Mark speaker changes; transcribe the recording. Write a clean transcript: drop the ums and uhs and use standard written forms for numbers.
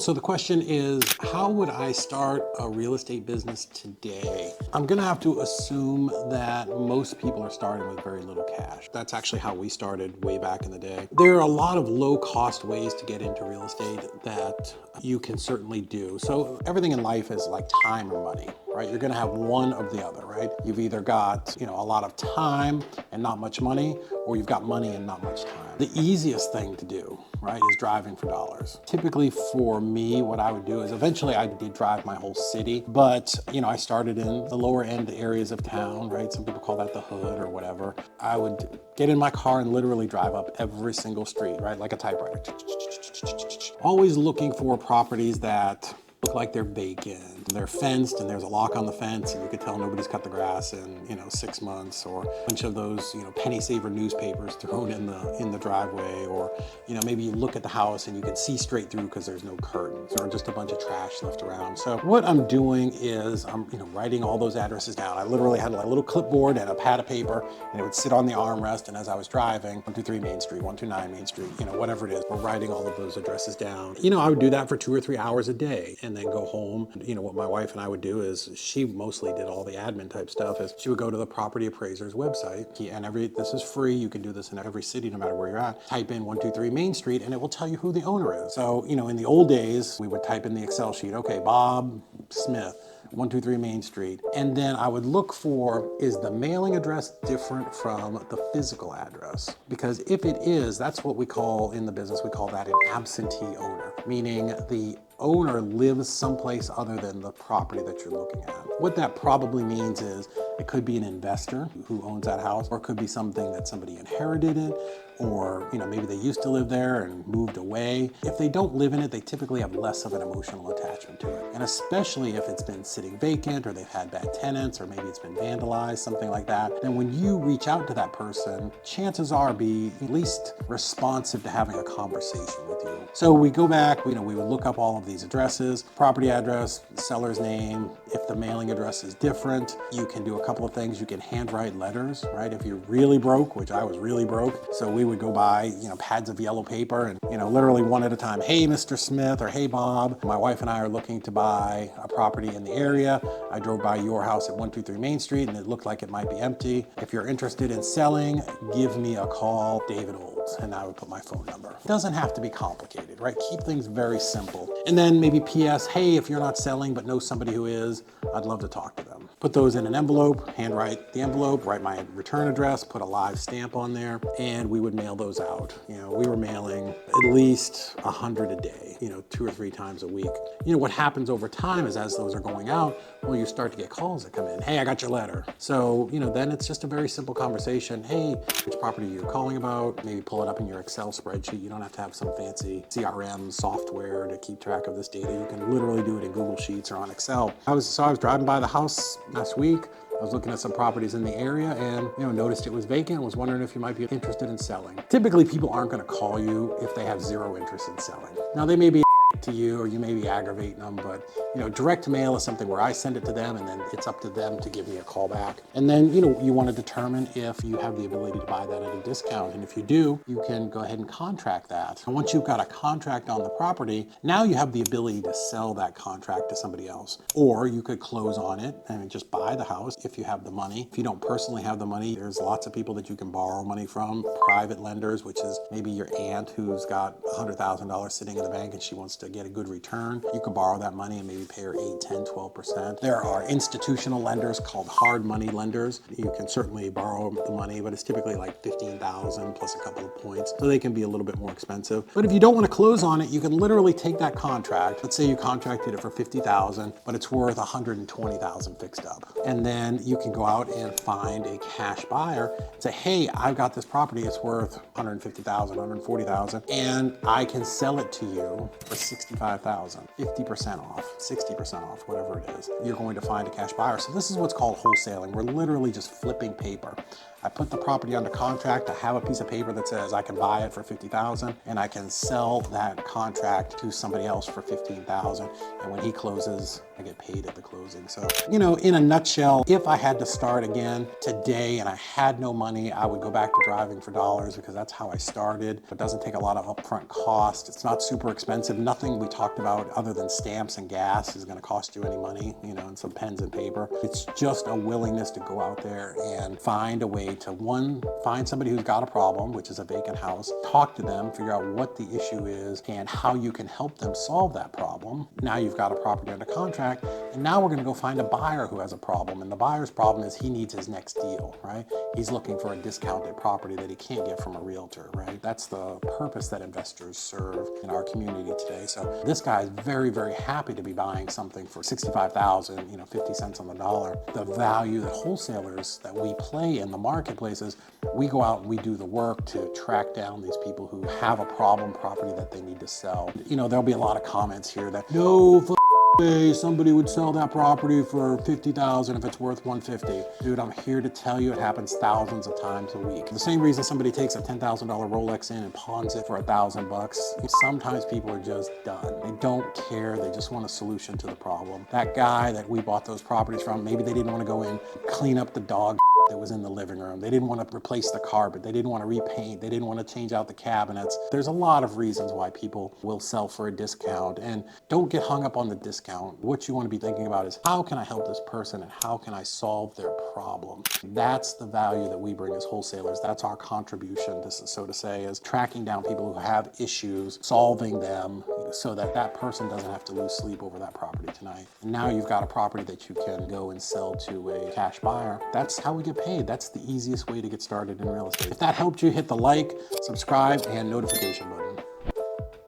Speaker 1: So the question is, how would I start a real estate business today? I'm gonna have to assume that most people are starting with very little cash. That's actually how we started way back in the day. There are a lot of low cost ways to get into real estate that you can certainly do. So everything in life is like time or money, right? You're gonna have one of the other, right? You've either got, a lot of time and not much money, or you've got money and not much time. The easiest thing to do, right, is driving for dollars. Typically for me, what I would do is eventually I did drive my whole city, but I started in the lower end areas of town, right? Some people call that the hood or whatever. I would get in my car and literally drive up every single street, right? Like a typewriter. Always looking for properties that look like they're vacant, they're fenced and there's a lock on the fence and you could tell nobody's cut the grass in 6 months, or a bunch of those penny saver newspapers thrown in the driveway, or maybe you look at the house and you can see straight through because there's no curtains or just a bunch of trash left around. So what I'm doing is I'm writing all those addresses down. I literally had a little clipboard and a pad of paper, and it would sit on the armrest, and as I was driving 123 Main Street, 129 Main Street, whatever it is, we're writing all of those addresses down. I would do that for 2 or 3 hours a day and then go home. What my wife and I would do is, she mostly did all the admin type stuff, is she would go to the property appraiser's website, and this is free, you can do this in every city no matter where you're at. Type in 123 Main Street and it will tell you who the owner is. So in the old days we would type in the Excel sheet, okay, Bob Smith, 123 Main Street. And then I would look for, is the mailing address different from the physical address? Because if it is, that's what we call in the business, we call that an absentee owner, meaning the owner lives someplace other than the property that you're looking at. What that probably means is it could be an investor who owns that house, or it could be something that somebody inherited it, or maybe they used to live there and moved away. If they don't live in it, they typically have less of an emotional attachment to it. And especially if it's been sitting vacant, or they've had bad tenants, or maybe it's been vandalized, something like that, then when you reach out to that person, chances are be at least responsive to having a conversation with you. So we go back, we would look up all of these addresses, property address, seller's name. If the mailing address is different, you can do a couple of things. You can handwrite letters, right? If you're really broke, which I was really broke, so we would go buy, pads of yellow paper and, literally one at a time. Hey, Mr. Smith, or hey, Bob, my wife and I are looking to buy a property in the area. I drove by your house at 123 Main Street and it looked like it might be empty. If you're interested in selling, give me a call, David Olds, and I would put my phone number. It doesn't have to be complicated, right? Keep things very simple. And then maybe PS, hey, if you're not selling but know somebody who is, I'd love to talk to them. Put those in an envelope, handwrite the envelope, write my return address, put a live stamp on there, and we would mail those out. We were mailing at least 100 a day, 2 or 3 times a week. What happens over time is, as those are going out, well, you start to get calls that come in. Hey, I got your letter. So, then it's just a very simple conversation. Hey, which property are you calling about? Maybe pull it up in your Excel spreadsheet. You don't have to have some fancy CRM software to keep track of this data. You can literally do it in Google Sheets or on Excel. I was driving by the house last week. I was looking at some properties in the area and noticed it was vacant and was wondering if you might be interested in selling. Typically, people aren't going to call you if they have zero interest in selling. Now, they may be to you, or you may be aggravating them, but direct mail is something where I send it to them and then it's up to them to give me a call back. And then you want to determine if you have the ability to buy that at a discount, and if you do, you can go ahead and contract that. And once you've got a contract on the property, now you have the ability to sell that contract to somebody else, or you could close on it and just buy the house if you have the money. If you don't personally have the money, there's lots of people that you can borrow money from, private lenders, which is maybe your aunt who's got $100,000 sitting in the bank and she wants to get a good return. You can borrow that money and maybe pay her 8, 10, 12%. There are institutional lenders called hard money lenders. You can certainly borrow the money, but it's typically like $15,000 plus a couple of points. So they can be a little bit more expensive. But if you don't want to close on it, you can literally take that contract. Let's say you contracted it for $50,000, but it's worth $120,000 fixed up. And then you can go out and find a cash buyer and say, hey, I've got this property. It's worth $150,000, $140,000, and I can sell it to you for $65,000, 50% off, 60% off, whatever it is. You're going to find a cash buyer. So this is what's called wholesaling. We're literally just flipping paper. I put the property under contract. I have a piece of paper that says I can buy it for $50,000 and I can sell that contract to somebody else for $15,000. And when he closes, I get paid at the closing. So, in a nutshell, if I had to start again today and I had no money, I would go back to driving for dollars because that's how I started. It doesn't take a lot of upfront cost. It's not super expensive. Nothing thing we talked about other than stamps and gas is going to cost you any money, you know, and some pens and paper. It's just a willingness to go out there and find a way to, one, find somebody who's got a problem, which is a vacant house, talk to them, figure out what the issue is and how you can help them solve that problem. Now you've got a property under contract, and now we're going to go find a buyer who has a problem. And the buyer's problem is he needs his next deal, right? He's looking for a discounted property that he can't get from a realtor, right? That's the purpose that investors serve in our community today. So this guy is very, very happy to be buying something for $65,000, you know, 50 cents on the dollar. The value that wholesalers that we play in the marketplace is we go out and we do the work to track down these people who have a problem property that they need to sell. You know, there'll be a lot of comments here that no way somebody would sell that property for $50,000 if it's worth $150. Dude, I'm here to tell you it happens thousands of times a week. The same reason somebody takes a $10,000 Rolex in and pawns it for $1,000. Sometimes people are just done. They don't care. They just want a solution to the problem. That guy that we bought those properties from, maybe they didn't want to go in, clean up the dog that was in the living room. They didn't want to replace the carpet. They didn't want to repaint. They didn't want to change out the cabinets. There's a lot of reasons why people will sell for a discount, and don't get hung up on the discount. What you want to be thinking about is how can I help this person and how can I solve their problem? That's the value that we bring as wholesalers. That's our contribution, so to say, is tracking down people who have issues, solving them so that that person doesn't have to lose sleep over that property tonight. And now you've got a property that you can go and sell to a cash buyer. That's how we get paid. That's the easiest way to get started in real estate. If that helped you, hit the like, subscribe, and notification button.